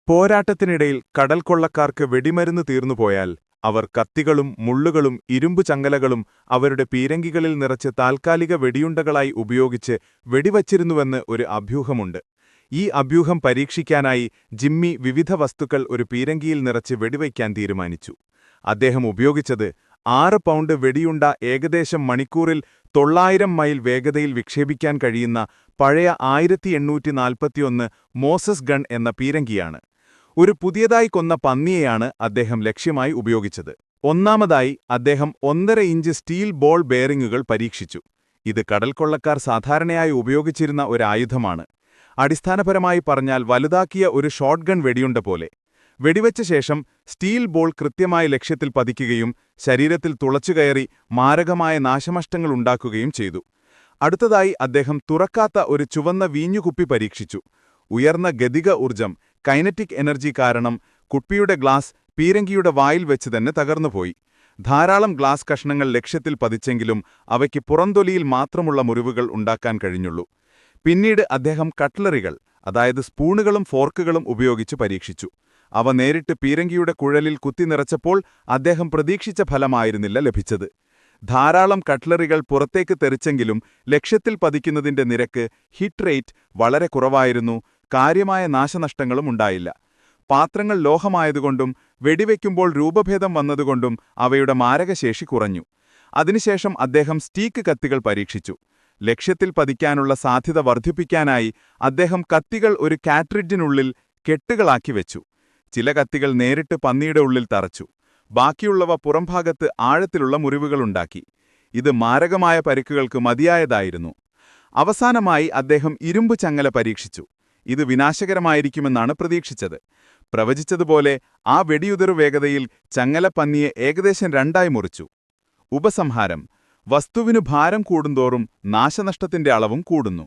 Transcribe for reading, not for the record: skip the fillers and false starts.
പോരാട്ടത്തിനിടയിൽ കടൽക്കൊള്ളക്കാർക്ക് വെടിമരുന്ന് തീർന്നുപോയാൽ അവർ കത്തികളും മുള്ളുകളും ഇരുമ്പു ചങ്ങലകളും അവരുടെ പീരങ്കികളിൽ നിറച്ച് താൽക്കാലിക വെടിയുണ്ടകളായി ഉപയോഗിച്ച് വെടിവച്ചിരുന്നുവെന്ന് ഒരു അഭ്യൂഹമുണ്ട്. ഈ അഭ്യൂഹം പരീക്ഷിക്കാനായി ജിമ്മി വിവിധ വസ്തുക്കൾ ഒരു പീരങ്കിയിൽ നിറച്ച് വെടിവയ്ക്കാൻ തീരുമാനിച്ചു. അദ്ദേഹം ഉപയോഗിച്ചത് 6 പൗണ്ട് വെടിയുണ്ട ഏകദേശം മണിക്കൂറിൽ 900 മൈൽ വേഗതയിൽ വിക്ഷേപിക്കാൻ കഴിയുന്ന പഴയ 1841 മോസസ് ഗൺ എന്ന പീരങ്കിയാണ്. ഒരു പുതിയതായി കൊന്ന പന്നിയെയാണ് അദ്ദേഹം ലക്ഷ്യമായി ഉപയോഗിച്ചത്. ഒന്നാമതായി അദ്ദേഹം 1.5 ഇഞ്ച് സ്റ്റീൽ ബോൾ ബെയറിംഗുകൾ പരീക്ഷിച്ചു. ഇത് കടൽക്കൊള്ളക്കാർ സാധാരണയായി ഉപയോഗിച്ചിരുന്ന ഒരു ആയുധമാണ്. അടിസ്ഥാനപരമായി പറഞ്ഞാൽ വലുതാക്കിയ ഒരു ഷോട്ട്ഗൺ വെടിയുണ്ട പോലെ. വെടിവെച്ച ശേഷം സ്റ്റീൽ ബോൾ കൃത്യമായി ലക്ഷ്യത്തിൽ പതിക്കുകയും ശരീരത്തിൽ തുളച്ചുകയറി മാരകമായ നാശനഷ്ടങ്ങൾ ഉണ്ടാക്കുകയും ചെയ്തു. അടുത്തതായി അദ്ദേഹം തുറക്കാത്ത ഒരു ചുവന്ന വീഞ്ഞുകുപ്പി പരീക്ഷിച്ചു. ഉയർന്ന ഗതിക ഊർജം കൈനറ്റിക് എനർജി കാരണം കുപ്പിയുടെ ഗ്ലാസ് പീരങ്കിയുടെ വായിൽ വെച്ച് തന്നെ തകർന്നുപോയി. ധാരാളം ഗ്ലാസ് കഷ്ണങ്ങൾ ലക്ഷ്യത്തിൽ പതിച്ചെങ്കിലും അവയ്ക്ക് പുറംതൊലിയിൽ മാത്രമുള്ള മുറിവുകൾ ഉണ്ടാക്കാൻ കഴിഞ്ഞുള്ളൂ. പിന്നീട് അദ്ദേഹം കട്ട്ലറികൾ, അതായത് സ്പൂണുകളും ഫോർക്കുകളും ഉപയോഗിച്ച് പരീക്ഷിച്ചു. അവ നേരിട്ട് പീരങ്കിയുടെ കുഴലിൽ കുത്തിനിറച്ചപ്പോൾ അദ്ദേഹം പ്രതീക്ഷിച്ച ഫലമായിരുന്നില്ല ലഭിച്ചത്. ധാരാളം കട്ട്ലറികൾ പുറത്തേക്ക് തെറിച്ചെങ്കിലും ലക്ഷ്യത്തിൽ പതിക്കുന്നതിന്റെ നിരക്ക് ഹിറ്റ് റേറ്റ് വളരെ കുറവായിരുന്നു. കാര്യമായ നാശനഷ്ടങ്ങളും ഉണ്ടായില്ല. പാത്രങ്ങൾ ലോഹമായതുകൊണ്ടും വെടിവെക്കുമ്പോൾ രൂപഭേദം വന്നതുകൊണ്ടും അവയുടെ മാരകശേഷി കുറഞ്ഞു. അതിനുശേഷം അദ്ദേഹം സ്റ്റീക്ക് കത്തികൾ പരീക്ഷിച്ചു. ലക്ഷ്യത്തിൽ പതിക്കാനുള്ള സാധ്യത വർദ്ധിപ്പിക്കാനായി അദ്ദേഹം കത്തികൾ ഒരു കാട്രിഡ്ജിനുള്ളിൽ കെട്ടുകളാക്കി വെച്ചു. ചില കത്തികൾ നേരിട്ട് പന്നിയുടെ ഉള്ളിൽ തറച്ചു. ബാക്കിയുള്ളവ പുറംഭാഗത്ത് ആഴത്തിലുള്ള മുറിവുകളുണ്ടാക്കി. ഇത് മാരകമായ പരിക്കുകൾക്ക് മതിയായതായിരുന്നു. അവസാനമായി അദ്ദേഹം ഇരുമ്പു ചങ്ങല പരീക്ഷിച്ചു. ഇത് വിനാശകരമായിരിക്കുമെന്നാണ് പ്രതീക്ഷിച്ചത്. പ്രവചിച്ചതുപോലെ ആ വെടിയുതിർ വേഗതയിൽ ചങ്ങല പന്നിയെ ഏകദേശം 2 മുറിച്ചു. ഉപസംഹാരം: വസ്തുവിനു ഭാരം കൂടുന്തോറും നാശനഷ്ടത്തിന്റെ അളവും കൂടുന്നു.